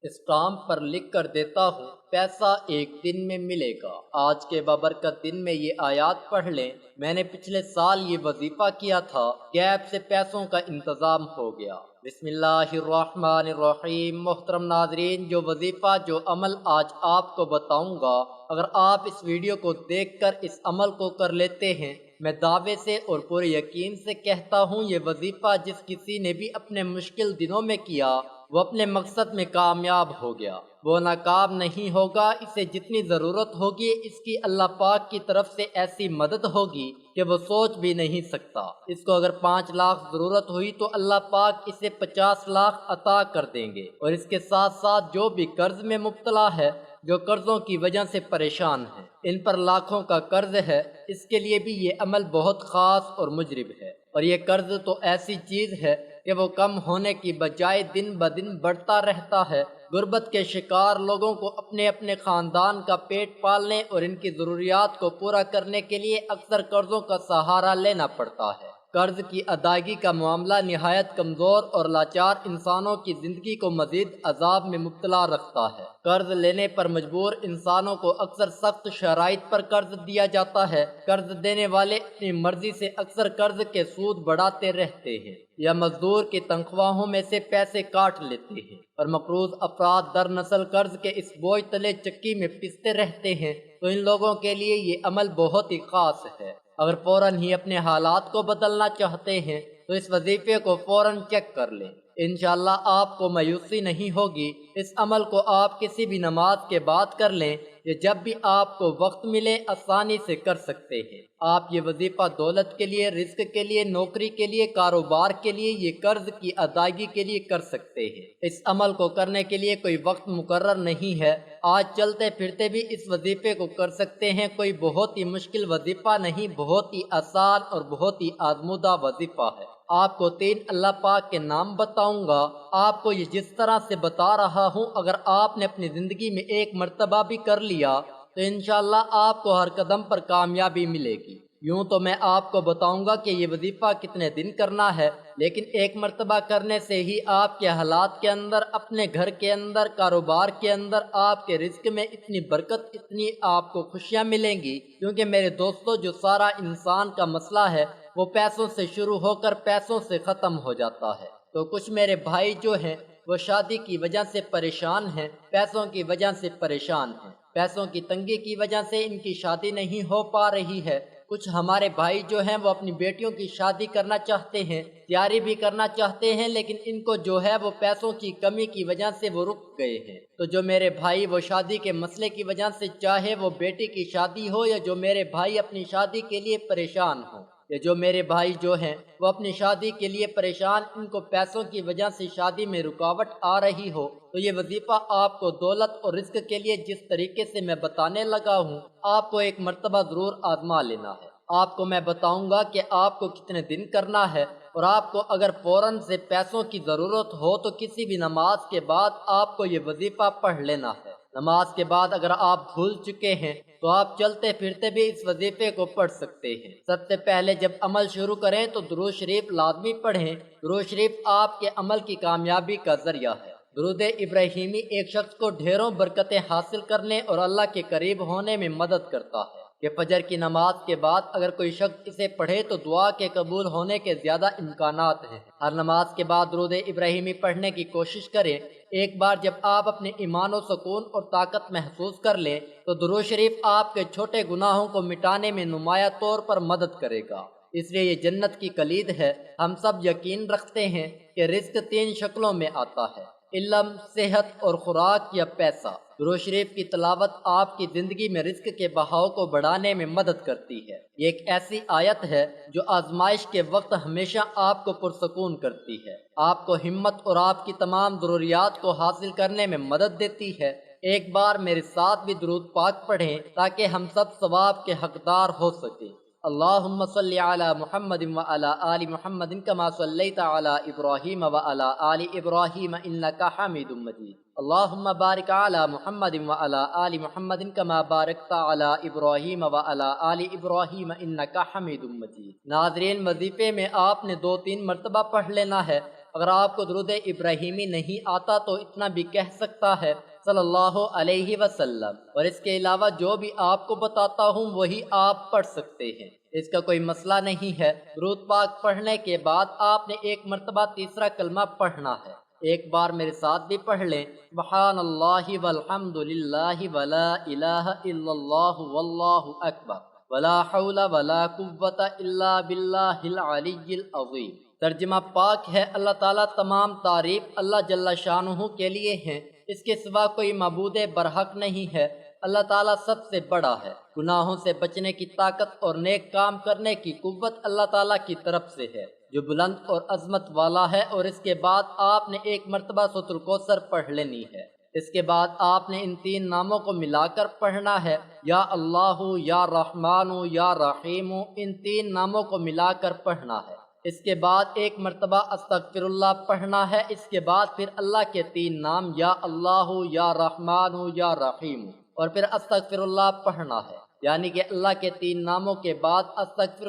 Stamp پر لکھ کر دیتا ہوں، پیسہ ایک دن میں ملے گا۔ آج کے بابرکت دن میں یہ آیات پڑھ لیں۔ میں نے پچھلے سال یہ وظیفہ کیا تھا، گیپ سے پیسوں کا انتظام ہو گیا۔ بسم اللہ الرحمن الرحیم۔ محترم ناظرین، جو وظیفہ جو عمل آج آپ کو بتاؤں گا، اگر آپ اس ویڈیو کو دیکھ کر اس عمل کو کر لیتے ہیں، میں دعوے سے اور پورے یقین سے کہتا ہوں یہ وظیفہ جس کسی نے بھی اپنے مشکل دنوں میں کیا وہ اپنے مقصد میں کامیاب ہو گیا، وہ ناکام نہیں ہوگا۔ اسے جتنی ضرورت ہوگی اس کی اللہ پاک کی طرف سے ایسی مدد ہوگی کہ وہ سوچ بھی نہیں سکتا۔ اس کو اگر 5 لاکھ ضرورت ہوئی تو اللہ پاک اسے 50 لاکھ عطا کر دیں گے، اور اس کے ساتھ ساتھ جو بھی قرض میں مبتلا ہے، جو قرضوں کی وجہ سے پریشان ہیں، ان پر لاکھوں کا قرض ہے، اس کے لیے بھی یہ عمل بہت خاص اور مجرب ہے۔ اور یہ قرض تو ایسی چیز ہے کہ وہ کم ہونے کی بجائے دن بدن بڑھتا رہتا ہے۔ غربت کے شکار لوگوں کو اپنے اپنے خاندان کا پیٹ پالنے اور ان کی ضروریات کو پورا کرنے کے لیے اکثر قرضوں کا سہارا لینا پڑتا ہے۔ قرض کی ادائیگی کا معاملہ نہایت کمزور اور لاچار انسانوں کی زندگی کو مزید عذاب میں مبتلا رکھتا ہے۔ قرض لینے پر مجبور انسانوں کو اکثر سخت شرائط پر قرض دیا جاتا ہے۔ قرض دینے والے اپنی مرضی سے اکثر قرض کے سود بڑھاتے رہتے ہیں یا مزدور کی تنخواہوں میں سے پیسے کاٹ لیتے ہیں، اور مقروض افراد در نسل قرض کے اس بوجھ تلے چکی میں پستے رہتے ہیں۔ تو ان لوگوں کے لیے یہ عمل بہت ہی خاص ہے۔ اگر فوراً ہی اپنے حالات کو بدلنا چاہتے ہیں تو اس وظیفے کو فوراً چیک کر لیں، انشاءاللہ آپ کو مایوسی نہیں ہوگی۔ اس عمل کو آپ کسی بھی نماز کے بعد کر لیں، یہ جب بھی آپ کو وقت ملے آسانی سے کر سکتے ہیں۔ آپ یہ وظیفہ دولت کے لیے، رزق کے لیے، نوکری کے لیے، کاروبار کے لیے، یہ قرض کی ادائیگی کے لیے کر سکتے ہیں۔ اس عمل کو کرنے کے لیے کوئی وقت مقرر نہیں ہے، آج چلتے پھرتے بھی اس وظیفے کو کر سکتے ہیں۔ کوئی بہت ہی مشکل وظیفہ نہیں، بہت ہی آسان اور بہت ہی آزمودہ وظیفہ ہے۔ آپ کو 3 اللہ پاک کے نام بتاؤں گا۔ آپ کو یہ جس طرح سے بتا رہا ہوں، اگر آپ نے اپنی زندگی میں ایک مرتبہ بھی کر لیا تو انشاءاللہ آپ کو ہر قدم پر کامیابی ملے گی۔ یوں تو میں آپ کو بتاؤں گا کہ یہ وظیفہ کتنے دن کرنا ہے، لیکن ایک مرتبہ کرنے سے ہی آپ کے حالات کے اندر، اپنے گھر کے اندر، کاروبار کے اندر، آپ کے رزق میں اتنی برکت، اتنی آپ کو خوشیاں ملیں گی، کیونکہ میرے دوستو جو سارا انسان کا مسئلہ ہے وہ پیسوں سے شروع ہو کر پیسوں سے ختم ہو جاتا ہے۔ تو کچھ میرے بھائی جو ہیں وہ شادی کی وجہ سے پریشان ہیں، پیسوں کی وجہ سے پریشان ہیں، پیسوں کی تنگی کی وجہ سے ان کی شادی نہیں ہو پا رہی ہے۔ کچھ ہمارے بھائی جو ہیں وہ اپنی بیٹیوں کی شادی کرنا چاہتے ہیں، تیاری بھی کرنا چاہتے ہیں، لیکن ان کو جو ہے وہ پیسوں کی کمی کی وجہ سے وہ رک گئے ہیں۔ تو جو میرے بھائی وہ شادی کے مسئلے کی وجہ سے، چاہے وہ بیٹی کی شادی ہو یا جو میرے بھائی اپنی شادی کے لیے پریشان ہوں، یا جو میرے بھائی جو ہیں وہ اپنی شادی کے لیے پریشان، ان کو پیسوں کی وجہ سے شادی میں رکاوٹ آ رہی ہو، تو یہ وظیفہ آپ کو دولت اور رزق کے لیے جس طریقے سے میں بتانے لگا ہوں، آپ کو ایک مرتبہ ضرور آزما لینا ہے۔ آپ کو میں بتاؤں گا کہ آپ کو کتنے دن کرنا ہے، اور آپ کو اگر فوراً سے پیسوں کی ضرورت ہو تو کسی بھی نماز کے بعد آپ کو یہ وظیفہ پڑھ لینا ہے۔ نماز کے بعد اگر آپ بھول چکے ہیں تو آپ چلتے پھرتے بھی اس وظیفے کو پڑھ سکتے ہیں۔ سب سے پہلے جب عمل شروع کریں تو درود شریف لازمی پڑھیں۔ درود شریف آپ کے عمل کی کامیابی کا ذریعہ ہے۔ درود ابراہیمی ایک شخص کو ڈھیروں برکتیں حاصل کرنے اور اللہ کے قریب ہونے میں مدد کرتا ہے کہ فجر کی نماز کے بعد اگر کوئی شخص اسے پڑھے تو دعا کے قبول ہونے کے زیادہ امکانات ہیں۔ ہر نماز کے بعد درود ابراہیمی پڑھنے کی کوشش کریں۔ ایک بار جب آپ اپنے ایمان و سکون اور طاقت محسوس کر لیں تو درود شریف آپ کے چھوٹے گناہوں کو مٹانے میں نمایاں طور پر مدد کرے گا، اس لیے یہ جنت کی کلید ہے۔ ہم سب یقین رکھتے ہیں کہ رزق 3 شکلوں میں آتا ہے: علم، صحت اور خوراک یا پیسہ۔ درود شریف کی تلاوت آپ کی زندگی میں رزق کے بہاؤ کو بڑھانے میں مدد کرتی ہے۔ یہ ایک ایسی آیت ہے جو آزمائش کے وقت ہمیشہ آپ کو پرسکون کرتی ہے، آپ کو ہمت اور آپ کی تمام ضروریات کو حاصل کرنے میں مدد دیتی ہے۔ ایک بار میرے ساتھ بھی درود پاک پڑھیں تاکہ ہم سب ثواب کے حقدار ہو سکیں۔ اللہم صلی علی محمد وعلی آل محمد کما صلیت علی ابراہیم وعلی آل ابراہیم انک حمید مجید۔ اللہم بارک علی محمد وعلی آل محمد کما بارکت علی ابراہیم وعلی آل ابراہیم انک حمید مجید۔ ناظرین، وظیفے میں آپ نے 2-3 مرتبہ پڑھ لینا ہے۔ اگر آپ کو درود ابراہیمی نہیں آتا تو اتنا بھی کہہ سکتا ہے صلی اللہ علیہ وسلم، اور اس کے علاوہ جو بھی آپ کو بتاتا ہوں وہی آپ پڑھ سکتے ہیں، اس کا کوئی مسئلہ نہیں ہے۔ درود پاک پڑھنے کے بعد آپ نے ایک مرتبہ تیسرا کلمہ پڑھنا ہے، ایک بار میرے ساتھ بھی پڑھ لیں، سبحان اللہ والحمد للہ ولا الہ الا اللہ واللہ اکبر ولا حول ولا قوت الا باللہ العلی العظیم۔ ترجمہ پاک ہے، اللہ تعالیٰ تمام تعریف اللہ جل شانہ کے لیے ہیں، اس کے سوا کوئی معبود برحق نہیں ہے، اللہ تعالیٰ سب سے بڑا ہے، گناہوں سے بچنے کی طاقت اور نیک کام کرنے کی قوت اللہ تعالیٰ کی طرف سے ہے جو بلند اور عظمت والا ہے۔ اور اس کے بعد آپ نے ایک مرتبہ سورۃ الکوثر پڑھ لینی ہے، اس کے بعد آپ نے ان تین ناموں کو ملا کر پڑھنا ہے، یا اللہ، یا رحمان، یا رحیم، ان تین ناموں کو ملا کر پڑھنا ہے۔ اس کے بعد ایک مرتبہ استغفر اللہ پڑھنا ہے، اس کے بعد پھر اللہ کے تین نام یا اللہ، یا رحمان، یا رحیم، اور پھر استغفر اللہ پڑھنا ہے، یعنی کہ اللہ کے تین ناموں کے بعد استغفر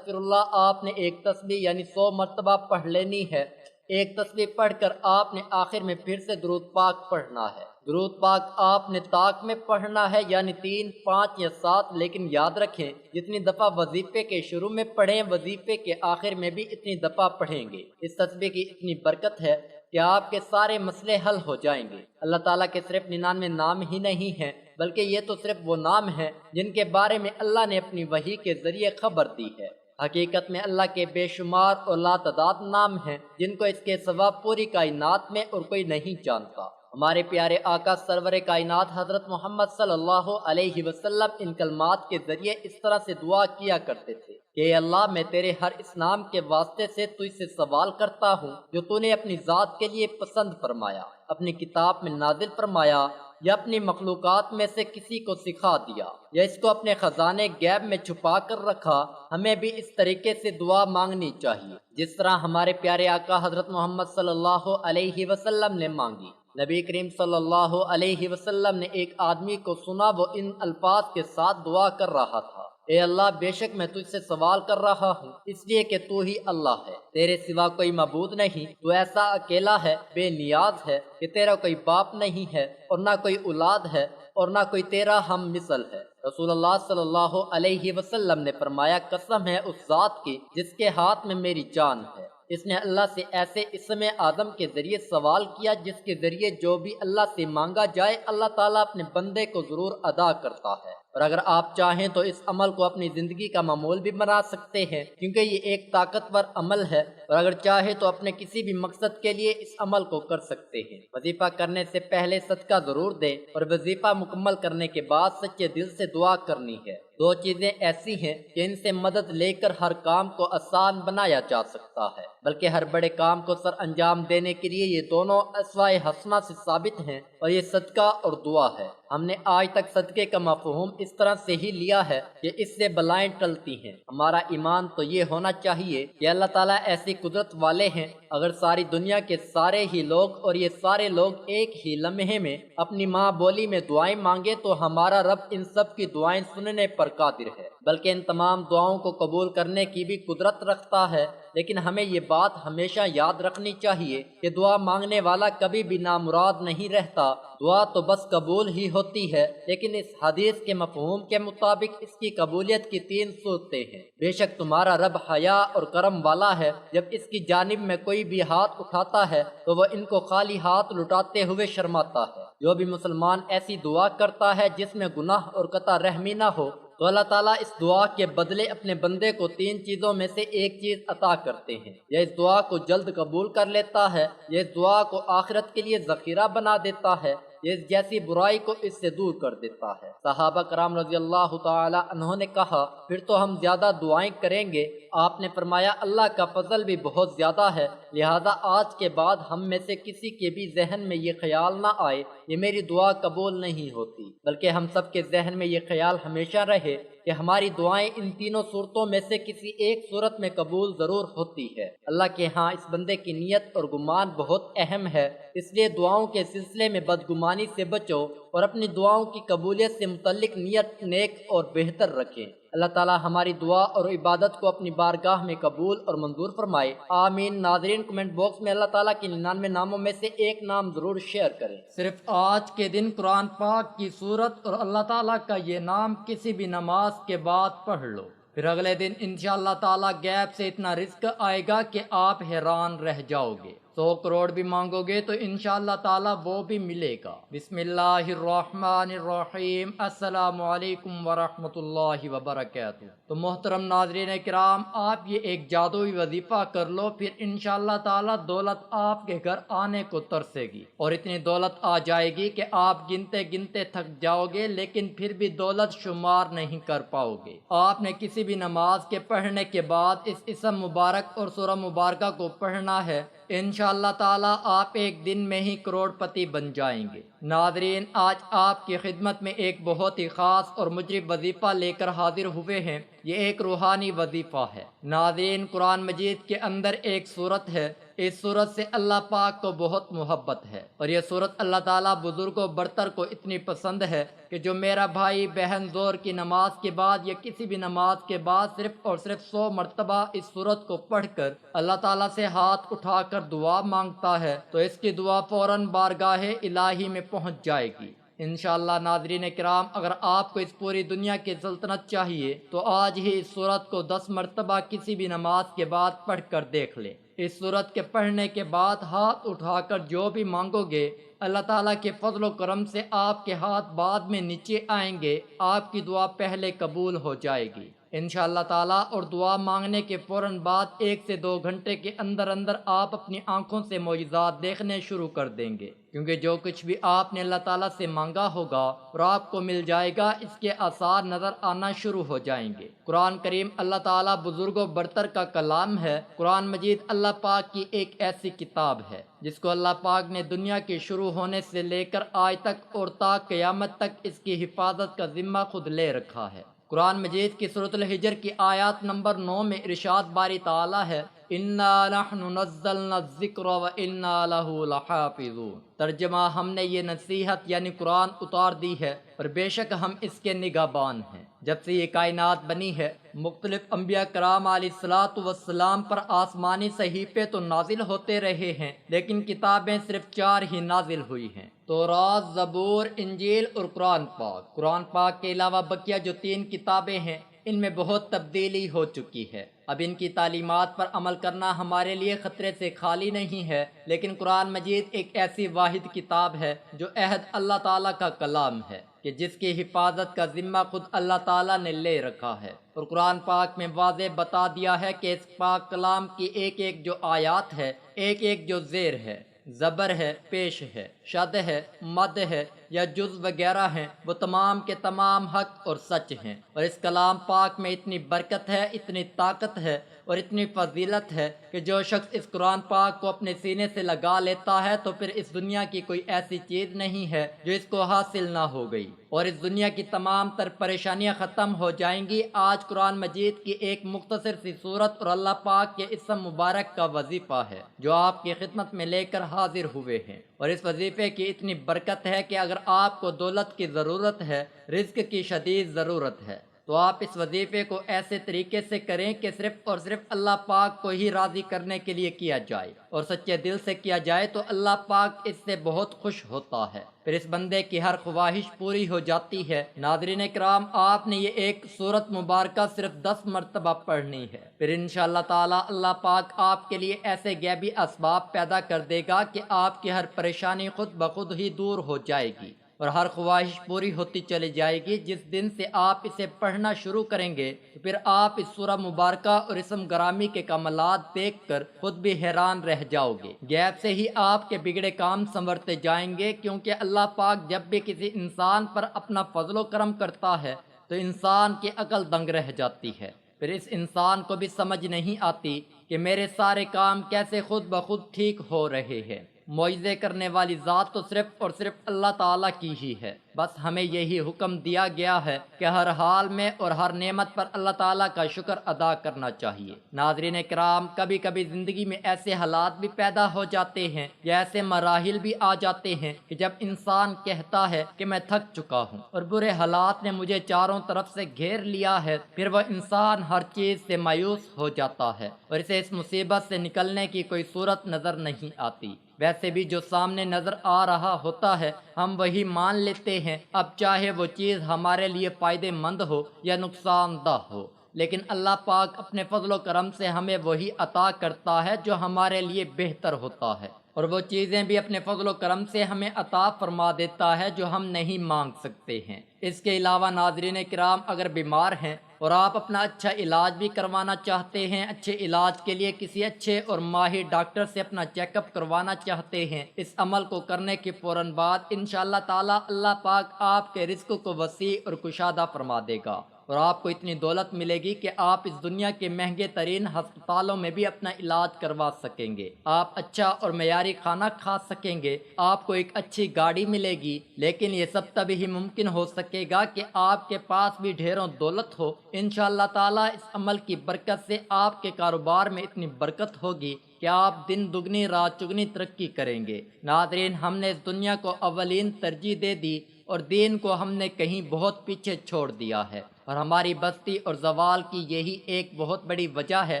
اللہ آپ نے ایک تسبیح یعنی 100 مرتبہ پڑھ لینی ہے۔ ایک تسبیح پڑھ کر آپ نے آخر میں پھر سے درود پاک پڑھنا ہے۔ درود پاک آپ نے طاق میں پڑھنا ہے، یعنی 3، 5 یا 7، لیکن یاد رکھیں جتنی دفعہ وظیفے کے شروع میں پڑھیں وظیفے کے آخر میں بھی اتنی دفعہ پڑھیں گے۔ اس تسبیح کی اتنی برکت ہے کہ آپ کے سارے مسئلے حل ہو جائیں گے۔ اللہ تعالیٰ کے صرف 99 نام ہی نہیں ہیں، بلکہ یہ تو صرف وہ نام ہیں جن کے بارے میں اللہ نے اپنی وحی کے ذریعے خبر دی ہے۔ حقیقت میں اللہ کے بے شمار اور لاتعداد نام ہیں جن کو اس کے سوا پوری کائنات میں اور کوئی نہیں جانتا۔ ہمارے پیارے آقا سرور کائنات حضرت محمد صلی اللہ علیہ وسلم ان کلمات کے ذریعے اس طرح سے دعا کیا کرتے تھے کہ اے اللہ، میں تیرے ہر اس نام کے واسطے سے تجھ سے سوال کرتا ہوں جو تو نے اپنی ذات کے لیے پسند فرمایا، اپنی کتاب میں نازل فرمایا، یا اپنی مخلوقات میں سے کسی کو سکھا دیا، یا اس کو اپنے خزانے غیب میں چھپا کر رکھا۔ ہمیں بھی اس طریقے سے دعا مانگنی چاہیے جس طرح ہمارے پیارے آقا حضرت محمد صلی اللہ علیہ وسلم نے مانگی۔ نبی کریم صلی اللہ علیہ وسلم نے ایک آدمی کو سنا، وہ ان الفاظ کے ساتھ دعا کر رہا تھا، اے اللہ، بے شک میں تجھ سے سوال کر رہا ہوں اس لیے کہ تو ہی اللہ ہے، تیرے سوا کوئی معبود نہیں، تو ایسا اکیلا ہے، بے نیاز ہے کہ تیرا کوئی باپ نہیں ہے اور نہ کوئی اولاد ہے اور نہ کوئی تیرا ہم مثل ہے۔ رسول اللہ صلی اللہ علیہ وسلم نے فرمایا، قسم ہے اس ذات کی جس کے ہاتھ میں میری جان ہے، اس نے اللہ سے ایسے اسم اعظم کے ذریعے سوال کیا جس کے ذریعے جو بھی اللہ سے مانگا جائے اللہ تعالیٰ اپنے بندے کو ضرور ادا کرتا ہے۔ اور اگر آپ چاہیں تو اس عمل کو اپنی زندگی کا معمول بھی بنا سکتے ہیں، کیونکہ یہ ایک طاقتور عمل ہے، اور اگر چاہے تو اپنے کسی بھی مقصد کے لیے اس عمل کو کر سکتے ہیں۔ وظیفہ کرنے سے پہلے صدقہ ضرور دیں، اور وظیفہ مکمل کرنے کے بعد سچے دل سے دعا کرنی ہے۔ دو چیزیں ایسی ہیں کہ ان سے مدد لے کر ہر کام کو آسان بنایا جا سکتا ہے، بلکہ ہر بڑے کام کو سر انجام دینے کے لیے یہ دونوں اسوائے حسنہ سے ثابت ہیں، اور یہ صدقہ اور دعا ہے۔ ہم نے آج تک صدقے کا مفہوم اس طرح سے ہی لیا ہے کہ اس سے بلائیں ٹلتی ہیں۔ ہمارا ایمان تو یہ ہونا چاہیے کہ اللہ تعالیٰ ایسی قدرت والے ہیں، اگر ساری دنیا کے سارے ہی لوگ اور یہ سارے لوگ ایک ہی لمحے میں اپنی ماں بولی میں دعائیں مانگے تو ہمارا رب ان سب کی دعائیں سننے پر قادر ہے، بلکہ ان تمام دعاؤں کو قبول کرنے کی بھی قدرت رکھتا ہے۔ لیکن ہمیں یہ بات ہمیشہ یاد رکھنی چاہیے کہ دعا مانگنے والا کبھی بھی نامراد نہیں رہتا، دعا تو بس قبول ہی ہوتی ہے، لیکن اس حدیث کے مفہوم کے مطابق اس کی قبولیت کی 3 صورتیں ہیں۔ بے شک تمہارا رب حیا اور کرم والا ہے، جب اس کی جانب میں کوئی بھی ہاتھ اٹھاتا ہے تو وہ ان کو خالی ہاتھ لٹاتے ہوئے شرماتا ہے۔ جو بھی مسلمان ایسی دعا کرتا ہے جس میں گناہ اور قطع رحمی نہ ہو تو اللہ تعالیٰ اس دعا کے بدلے اپنے بندے کو 3 چیزوں میں سے ایک چیز عطا کرتے ہیں، یا اس دعا کو جلد قبول کر لیتا ہے، یا اس دعا کو آخرت کے لیے ذخیرہ بنا دیتا ہے، یہ جیسی برائی کو اس سے دور کر دیتا ہے۔ صحابہ کرام رضی اللہ تعالی عنہ نے کہا، پھر تو ہم زیادہ دعائیں کریں گے۔ آپ نے فرمایا، اللہ کا فضل بھی بہت زیادہ ہے، لہذا آج کے بعد ہم میں سے کسی کے بھی ذہن میں یہ خیال نہ آئے یہ میری دعا قبول نہیں ہوتی، بلکہ ہم سب کے ذہن میں یہ خیال ہمیشہ رہے کہ ہماری دعائیں ان تینوں صورتوں میں سے کسی ایک صورت میں قبول ضرور ہوتی ہے۔ اللہ کے ہاں اس بندے کی نیت اور گمان بہت اہم ہے، اس لیے دعاؤں کے سلسلے میں بدگمانی سے بچو اور اپنی دعاؤں کی قبولیت سے متعلق نیت نیک اور بہتر رکھیں۔ اللہ تعالی ہماری دعا اور عبادت کو اپنی بارگاہ میں قبول اور منظور فرمائے، آمین۔ ناظرین، کمنٹ باکس میں اللہ تعالیٰ کے 99 ناموں میں سے ایک نام ضرور شیئر کریں۔ صرف آج کے دن قرآن پاک کی سورت اور اللہ تعالیٰ کا یہ نام کسی بھی نماز کے بعد پڑھ لو، پھر اگلے دن انشاءاللہ تعالیٰ غیب سے اتنا رزق آئے گا کہ آپ حیران رہ جاؤ گے۔ 100 کروڑ بھی مانگو گے تو انشاءاللہ تعالیٰ وہ بھی ملے گا۔ بسم اللہ الرحمن الرحیم۔ السلام علیکم ورحمۃ اللہ وبرکاتہ۔ تو محترم ناظرین کرام، آپ یہ ایک جادوئی وظیفہ کر لو، پھر انشاءاللہ تعالیٰ دولت آپ کے گھر آنے کو ترسے گی، اور اتنی دولت آ جائے گی کہ آپ گنتے گنتے تھک جاؤ گے، لیکن پھر بھی دولت شمار نہیں کر پاؤ گے۔ آپ نے کسی بھی نماز کے پڑھنے کے بعد اس اسم مبارک اور سورہ مبارکہ کو پڑھنا ہے، انشاءاللہ تعالیٰ آپ ایک دن میں ہی کروڑ پتی بن جائیں گے۔ ناظرین، آج آپ کی خدمت میں ایک بہت ہی خاص اور مجرب وظیفہ لے کر حاضر ہوئے ہیں۔ یہ ایک روحانی وظیفہ ہے۔ ناظرین، قرآن مجید کے اندر ایک سورت ہے، اس سورت سے اللہ پاک کو بہت محبت ہے، اور یہ سورت اللہ تعالیٰ بزرگوں برتر کو اتنی پسند ہے کہ جو میرا بھائی بہن ظہر کی نماز کے بعد یا کسی بھی نماز کے بعد صرف اور صرف 100 مرتبہ اس سورت کو پڑھ کر اللہ تعالیٰ سے ہاتھ اٹھا کر دعا مانگتا ہے تو اس کی دعا فوراً بارگاہ الہی میں پہنچ جائے گی انشاءاللہ۔ ناظرین کرام، اگر آپ کو اس پوری دنیا کی سلطنت چاہیے تو آج ہی اس سورت کو 10 مرتبہ کسی بھی نماز کے بعد پڑھ کر دیکھ لیں۔ اس سورت کے پڑھنے کے بعد ہاتھ اٹھا کر جو بھی مانگو گے، اللہ تعالیٰ کے فضل و کرم سے آپ کے ہاتھ بعد میں نیچے آئیں گے، آپ کی دعا پہلے قبول ہو جائے گی انشاءاللہ تعالیٰ۔ اور دعا مانگنے کے فوراً بعد 1 سے 2 گھنٹے کے اندر اندر آپ اپنی آنکھوں سے معجزات دیکھنے شروع کر دیں گے، کیونکہ جو کچھ بھی آپ نے اللہ تعالیٰ سے مانگا ہوگا اور آپ کو مل جائے گا، اس کے آثار نظر آنا شروع ہو جائیں گے۔ قرآن کریم اللہ تعالیٰ بزرگوں برتر کا کلام ہے۔ قرآن مجید اللہ پاک کی ایک ایسی کتاب ہے جس کو اللہ پاک نے دنیا کے شروع ہونے سے لے کر آج تک اور تا قیامت تک اس کی حفاظت کا ذمہ خود لے رکھا ہے۔ قرآن مجید کی سورۃ الحجر کی آیات نمبر 9 میں ارشاد باری تعالیٰ ہے، اِنَّا نَحْنُ نَزَّلْنَا الذِّكْرَ وَإِنَّا لَهُ لَحَافِظُونَ۔ ترجمہ، ہم نے یہ نصیحت یعنی قرآن اتار دی ہے اور بے شک ہم اس کے نگہبان ہیں۔ جب سے یہ کائنات بنی ہے، مختلف انبیاء کرام علیہ الصلاۃ والسلام پر آسمانی صحیفے تو نازل ہوتے رہے ہیں، لیکن کتابیں صرف 4 ہی نازل ہوئی ہیں، تورات، زبور، انجیل اور قرآن پاک۔ قرآن پاک کے علاوہ بقیہ جو 3 کتابیں ہیں، ان میں بہت تبدیلی ہو چکی ہے۔ اب ان کی تعلیمات پر عمل کرنا ہمارے لیے خطرے سے خالی نہیں ہے، لیکن قرآن مجید ایک ایسی واحد کتاب ہے جو عہد اللہ تعالیٰ کا کلام ہے کہ جس کی حفاظت کا ذمہ خود اللہ تعالیٰ نے لے رکھا ہے، اور قرآن پاک میں واضح بتا دیا ہے کہ اس پاک کلام کی ایک ایک جو آیات ہے، ایک ایک جو زیر ہے، زبر ہے، پیش ہے، شد ہے، مد ہے یا جز وغیرہ ہیں، وہ تمام کے تمام حق اور سچ ہیں۔ اور اس کلام پاک میں اتنی برکت ہے، اتنی طاقت ہے اور اتنی فضیلت ہے کہ جو شخص اس قرآن پاک کو اپنے سینے سے لگا لیتا ہے تو پھر اس دنیا کی کوئی ایسی چیز نہیں ہے جو اس کو حاصل نہ ہو گئی، اور اس دنیا کی تمام تر پریشانیاں ختم ہو جائیں گی۔ آج قرآن مجید کی ایک مختصر سی صورت اور اللہ پاک کے اسم مبارک کا وظیفہ ہے جو آپ کی خدمت میں لے کر حاضر ہوئے ہیں، اور اس وظیفے کی اتنی برکت ہے کہ اگر آپ کو دولت کی ضرورت ہے، رزق کی شدید ضرورت ہے، تو آپ اس وظیفے کو ایسے طریقے سے کریں کہ صرف اور صرف اللہ پاک کو ہی راضی کرنے کے لیے کیا جائے، اور سچے دل سے کیا جائے تو اللہ پاک اس سے بہت خوش ہوتا ہے، پھر اس بندے کی ہر خواہش پوری ہو جاتی ہے۔ ناظرین کرام، آپ نے یہ ایک سورت مبارکہ صرف 10 مرتبہ پڑھنی ہے، پھر انشاءاللہ تعالی اللہ پاک آپ کے لیے ایسے غیبی اسباب پیدا کر دے گا کہ آپ کی ہر پریشانی خود بخود ہی دور ہو جائے گی اور ہر خواہش پوری ہوتی چلی جائے گی۔ جس دن سے آپ اسے پڑھنا شروع کریں گے تو پھر آپ اس سورہ مبارکہ اور اسم گرامی کے کمالات دیکھ کر خود بھی حیران رہ جاؤ گے۔ غیب سے ہی آپ کے بگڑے کام سنورتے جائیں گے، کیونکہ اللہ پاک جب بھی کسی انسان پر اپنا فضل و کرم کرتا ہے تو انسان کی عقل دنگ رہ جاتی ہے، پھر اس انسان کو بھی سمجھ نہیں آتی کہ میرے سارے کام کیسے خود بخود ٹھیک ہو رہے ہیں۔ معجزے کرنے والی ذات تو صرف اور صرف اللہ تعالیٰ کی ہی ہے۔ بس ہمیں یہی حکم دیا گیا ہے کہ ہر حال میں اور ہر نعمت پر اللہ تعالیٰ کا شکر ادا کرنا چاہیے۔ ناظرین کرام، کبھی کبھی زندگی میں ایسے حالات بھی پیدا ہو جاتے ہیں یا ایسے مراحل بھی آ جاتے ہیں کہ جب انسان کہتا ہے کہ میں تھک چکا ہوں اور برے حالات نے مجھے چاروں طرف سے گھیر لیا ہے، پھر وہ انسان ہر چیز سے مایوس ہو جاتا ہے اور اسے اس مصیبت سے نکلنے کی کوئی صورت نظر نہیں آتی۔ ویسے بھی جو سامنے نظر آ رہا ہوتا ہے ہم وہی مان لیتے ہیں، اب چاہے وہ چیز ہمارے لیے فائدہ مند ہو یا نقصان دہ ہو، لیکن اللہ پاک اپنے فضل و کرم سے ہمیں وہی عطا کرتا ہے جو ہمارے لیے بہتر ہوتا ہے، اور وہ چیزیں بھی اپنے فضل و کرم سے ہمیں عطا فرما دیتا ہے جو ہم نہیں مانگ سکتے ہیں۔ اس کے علاوہ ناظرین کرام، اگر بیمار ہیں اور آپ اپنا اچھا علاج بھی کروانا چاہتے ہیں، اچھے علاج کے لیے کسی اچھے اور ماہر ڈاکٹر سے اپنا چیک اپ کروانا چاہتے ہیں، اس عمل کو کرنے کے فوراً بعد انشاءاللہ تعالی اللہ پاک آپ کے رزق کو وسیع اور کشادہ فرما دے گا، اور آپ کو اتنی دولت ملے گی کہ آپ اس دنیا کے مہنگے ترین ہسپتالوں میں بھی اپنا علاج کروا سکیں گے، آپ اچھا اور معیاری کھانا کھا سکیں گے، آپ کو ایک اچھی گاڑی ملے گی۔ لیکن یہ سب تبھی ممکن ہو سکے گا کہ آپ کے پاس بھی ڈھیروں دولت ہو۔ انشاءاللہ تعالی اس عمل کی برکت سے آپ کے کاروبار میں اتنی برکت ہوگی کہ آپ دن دگنی رات چگنی ترقی کریں گے۔ ناظرین، ہم نے اس دنیا کو اولین ترجیح دے دی اور دین کو ہم نے کہیں بہت پیچھے چھوڑ دیا ہے، اور ہماری بستی اور زوال کی یہی ایک بہت بڑی وجہ ہے،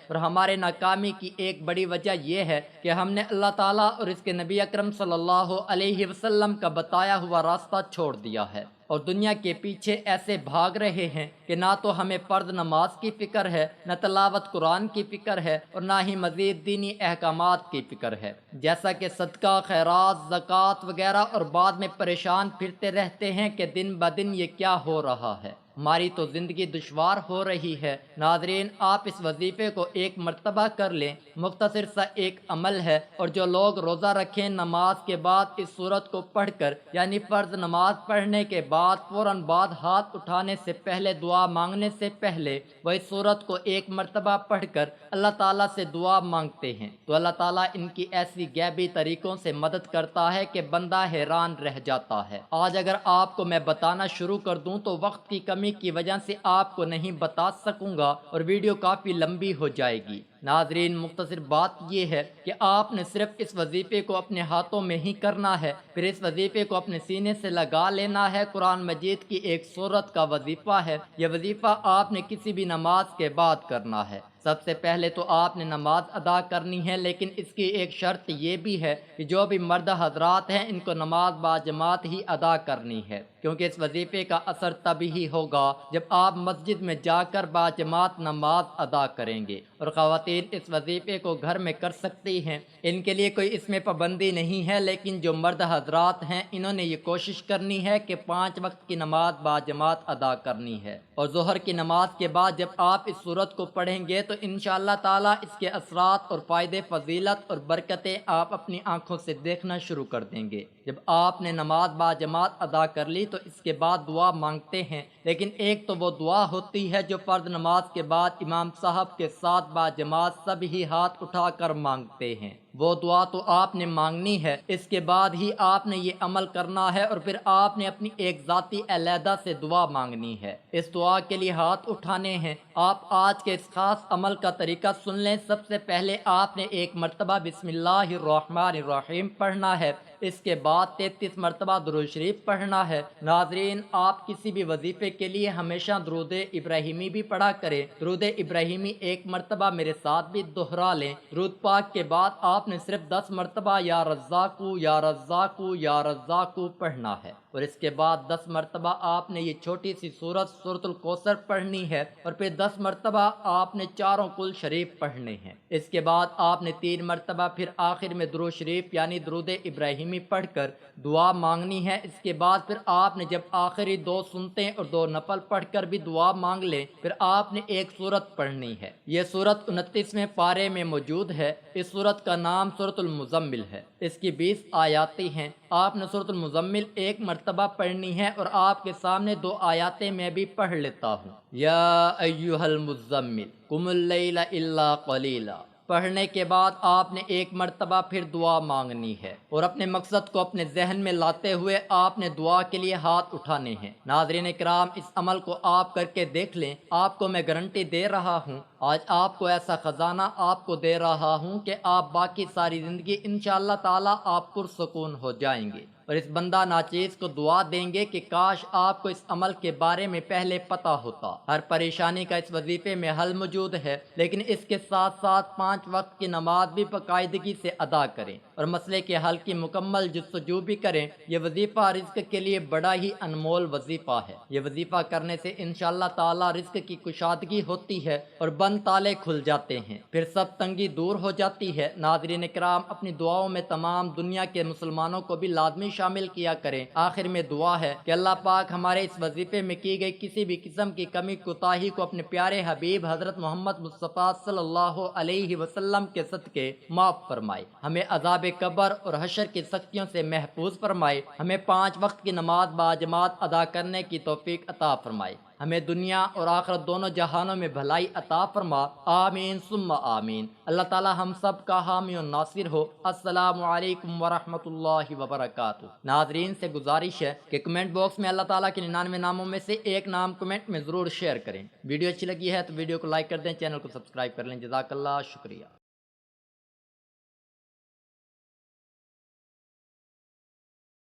اور ہمارے ناکامی کی ایک بڑی وجہ یہ ہے کہ ہم نے اللہ تعالیٰ اور اس کے نبی اکرم صلی اللہ علیہ وسلم کا بتایا ہوا راستہ چھوڑ دیا ہے، اور دنیا کے پیچھے ایسے بھاگ رہے ہیں کہ نہ تو ہمیں فرض نماز کی فکر ہے، نہ تلاوت قرآن کی فکر ہے، اور نہ ہی مزید دینی احکامات کی فکر ہے، جیسا کہ صدقہ، خیرات، زکوٰۃ وغیرہ، اور بعد میں پریشان پھرتے رہتے ہیں کہ دن بدن یہ کیا ہو رہا ہے، ہماری تو زندگی دشوار ہو رہی ہے۔ ناظرین، آپ اس وظیفے کو ایک مرتبہ کر لیں، مختصر سا ایک عمل ہے، اور جو لوگ روزہ رکھیں نماز کے بعد اس سورت کو پڑھ کر، یعنی فرض نماز پڑھنے کے بعد فوراً بعد ہاتھ اٹھانے سے پہلے، دعا مانگنے سے پہلے وہ اس سورت کو ایک مرتبہ پڑھ کر اللہ تعالیٰ سے دعا مانگتے ہیں تو اللہ تعالیٰ ان کی ایسی غیبی طریقوں سے مدد کرتا ہے کہ بندہ حیران رہ جاتا ہے۔ آج اگر آپ کو میں بتانا شروع کر دوں تو وقت کی کمی کی وجہ سے آپ کو نہیں بتا سکوں گا اور ویڈیو کافی لمبی ہو جائے گی۔ ناظرین، مختصر بات یہ ہے کہ آپ نے صرف اس وظیفے کو اپنے ہاتھوں میں ہی کرنا ہے، پھر اس وظیفے کو اپنے سینے سے لگا لینا ہے۔ قرآن مجید کی ایک سورت کا وظیفہ ہے، یہ وظیفہ آپ نے کسی بھی نماز کے بعد کرنا ہے۔ سب سے پہلے تو آپ نے نماز ادا کرنی ہے، لیکن اس کی ایک شرط یہ بھی ہے کہ جو بھی مرد حضرات ہیں ان کو نماز باجماعت ہی ادا کرنی ہے، کیونکہ اس وظیفے کا اثر تبھی ہی ہوگا جب آپ مسجد میں جا کر باجماعت نماز ادا کریں گے، اور خواتین اس وظیفے کو گھر میں کر سکتی ہیں، ان کے لیے کوئی اس میں پابندی نہیں ہے، لیکن جو مرد حضرات ہیں انہوں نے یہ کوشش کرنی ہے کہ 5 وقت کی نماز باجماعت ادا کرنی ہے، اور ظہر کی نماز کے بعد جب آپ اس سورت کو پڑھیں گے تو انشاءاللہ تعالی اس کے اثرات اور فائدے، فضیلت اور برکتیں آپ اپنی آنکھوں سے دیکھنا شروع کر دیں گے۔ جب آپ نے نماز باجماعت ادا کر لی تو اس کے بعد دعا مانگتے ہیں، لیکن ایک تو وہ دعا ہوتی ہے جو فرض نماز کے بعد امام صاحب کے ساتھ باجماعت سب ہی ہاتھ اٹھا کر مانگتے ہیں، وہ دعا تو آپ نے مانگنی ہے، اس کے بعد ہی آپ نے یہ عمل کرنا ہے، اور پھر آپ نے اپنی ایک ذاتی علیحدہ سے دعا مانگنی ہے۔ اس دعا کے لیے ہاتھ اٹھانے ہیں۔ آپ آج کے اس خاص عمل کا طریقہ سن لیں۔ سب سے پہلے آپ نے ایک مرتبہ بسم اللہ الرحمن الرحیم پڑھنا ہے، اس کے بعد 33 مرتبہ درود شریف پڑھنا ہے۔ ناظرین، آپ کسی بھی وظیفے کے لیے ہمیشہ درود ابراہیمی بھی پڑھا کریں۔ درود ابراہیمی ایک مرتبہ میرے ساتھ بھی دہرا لیں۔ درود پاک کے بعد آپ نے صرف 10 مرتبہ یا رزاقو یا رزاقو یا رزاقو پڑھنا ہے، اور اس کے بعد 10 مرتبہ آپ نے یہ چھوٹی سی سورت الکوثر پڑھنی ہے، اور پھر 10 مرتبہ آپ نے چاروں کل شریف پڑھنے ہیں۔ اس کے بعد آپ نے 3 مرتبہ پھر آخر میں درود شریف یعنی درود ابراہیمی پڑھ کر دعا مانگنی ہے۔ اس کے بعد پھر آپ نے جب آخری 2 سنتیں اور 2 نفل پڑھ کر بھی دعا مانگ لیں، پھر آپ نے ایک سورت پڑھنی ہے۔ یہ سورت 29ویں پارے میں موجود ہے۔ اس سورت کا نام سورۃ المزمل ہے۔ اس کی 20 آیاتیں ہیں۔ آپ نے سورۃ المزمل ایک مرتبہ پڑھنی ہے، اور آپ کے سامنے 2 آیاتیں میں بھی پڑھ لیتا ہوں۔ یا ایھا المزمل قم اللیل الا قلیلا پڑھنے کے بعد آپ نے ایک مرتبہ پھر دعا مانگنی ہے اور اپنے مقصد کو اپنے ذہن میں لاتے ہوئے آپ نے دعا کے لیے ہاتھ اٹھانے ہیں۔ ناظرین کرام، اس عمل کو آپ کر کے دیکھ لیں، آپ کو میں گارنٹی دے رہا ہوں، آج آپ کو ایسا خزانہ آپ کو دے رہا ہوں کہ آپ باقی ساری زندگی انشاءاللہ تعالی آپ پرسکون ہو جائیں گے۔ اور اس بندہ ناچیز کو دعا دیں گے کہ کاش آپ کو اس عمل کے بارے میں پہلے پتہ ہوتا۔ ہر پریشانی کا اس وظیفے میں حل موجود ہے، لیکن اس کے ساتھ ساتھ 5 وقت کی نماز بھی باقاعدگی سے ادا کریں اور مسئلے کے حل کی مکمل جستجو بھی کریں۔ یہ وظیفہ رزق کے لیے بڑا ہی انمول وظیفہ ہے۔ یہ وظیفہ کرنے سے انشاءاللہ تعالی رزق کی کشادگی ہوتی ہے اور بند تالے کھل جاتے ہیں، پھر سب تنگی دور ہو جاتی ہے۔ ناظرین کرام، اپنی دعاؤں میں تمام دنیا کے مسلمانوں کو بھی لازمی شامل کیا کریں۔ آخر میں دعا ہے کہ اللہ پاک ہمارے اس وظیفے میں کی گئی کسی بھی قسم کی کمی کوتاہی کو اپنے پیارے حبیب حضرت محمد مصطفیٰ صلی اللہ علیہ وسلم کے صدقے معاف فرمائے، ہمیں عذاب قبر اور حشر کی سختیوں سے محفوظ فرمائے، ہمیں 5 وقت کی نماز باجماعت ادا کرنے کی توفیق عطا فرمائے، ہمیں دنیا اور آخرت دونوں جہانوں میں بھلائی عطا فرما، آمین ثم آمین۔ اللہ تعالی ہم سب کا حامی و ناصر ہو۔ السلام علیکم ورحمۃ اللہ وبرکاتہ۔ ناظرین سے گزارش ہے کہ کمنٹ باکس میں اللہ تعالیٰ کے 99 ناموں میں سے ایک نام کمنٹ میں ضرور شیئر کریں۔ ویڈیو اچھی لگی ہے تو ویڈیو کو لائک کر دیں، چینل کو سبسکرائب کر لیں۔ جزاک اللہ، شکریہ۔